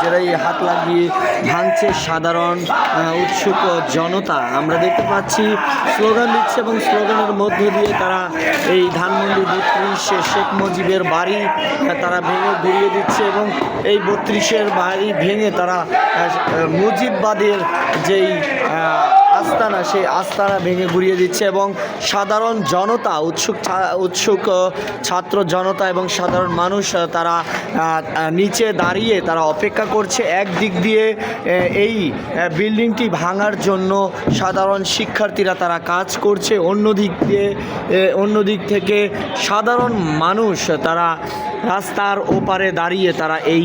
যারা এই হাত লাগিয়ে ভাঙছে সাধারণ উৎসুক জনতা আমরা দেখতে পাচ্ছি, স্লোগান দিচ্ছে এবং স্লোগানের মধ্য দিয়ে তারা এই ধানমন্ডি 32 শেখ মুজিবের বাড়ি তারা ভেঙে গুড়িয়ে দিচ্ছে এবং এই 32-এর বাড়ি ভেঙে তারা মুজিববাদের যেই আস্তানা সেই আস্তানা ভেঙে গুড়িয়ে দিচ্ছে এবং সাধারণ জনতা উৎসুক ছাত্র জনতা এবং সাধারণ মানুষ তারা নিচে দাঁড়িয়ে তারা অপেক্ষা করছে। একদিক দিয়ে এই বিল্ডিংটি ভাঙার জন্য সাধারণ শিক্ষার্থীরা তারা কাজ করছে, অন্যদিক থেকে সাধারণ মানুষ তারা রাস্তার ওপারে দাঁড়িয়ে তারা এই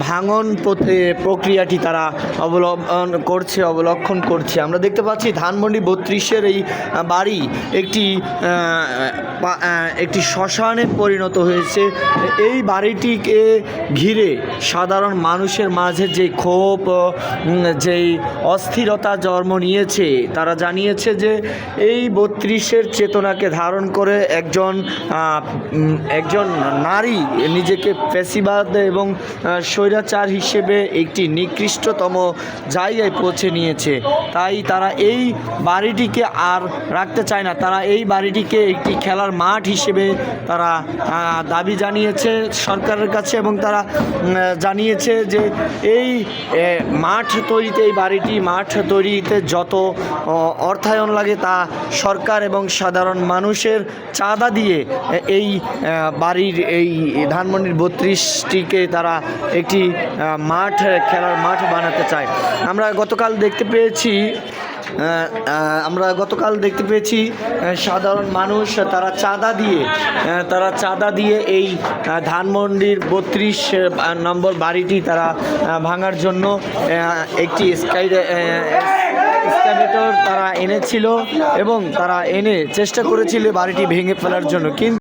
ভাঙন প্রক্রিয়াটি তারা অবলক্ষণ করছে। আমরা দেখতে পাচ্ছি ধানমন্ডি 32-এর এই বাড়ি একটি শ্মশানে পরিণত হয়েছে। এই বাড়িটিকে ঘিরে সাধারণ মানুষের মাঝে যে ক্ষোভ, যেই অস্থিরতা জন্ম নিয়েছে, তারা জানিয়েছে যে এই 32-এর চেতনাকে ধারণ করে একজন নারী নিজেকে ফ্যাসিবাদ এবং স্বৈরাচার হিসেবে একটি নিকৃষ্টতম জায়গায় পৌঁছে নিয়েছে। তাই তারা এই বাড়িটিকে আর রাখতে চায় না। তারা এই বাড়িটিকে একটি খেলার মাঠ হিসেবে তারা দাবি জানিয়েছে সরকারের কাছে এবং তারা জানিয়েছে যে এই মাঠ তৈরিতে যত অর্থায়ন লাগে তা সরকার এবং সাধারণ মানুষের চাঁদা দিয়ে এই বাড়ির এই ধানমন্ডির 32টিকে তারা একটি খেলার মাঠ বানাতে চায়। আমরা গতকাল দেখতে পেয়েছি সাধারণ মানুষ তারা চাঁদা দিয়ে এই ধানমন্ডির 32 নম্বর বাড়িটি তারা ভাঙার জন্য একটি এক্সকাভেটর তারা এনেছিল এবং তারা চেষ্টা করেছিল বাড়িটি ভেঙে ফেলার জন্য। কিন্তু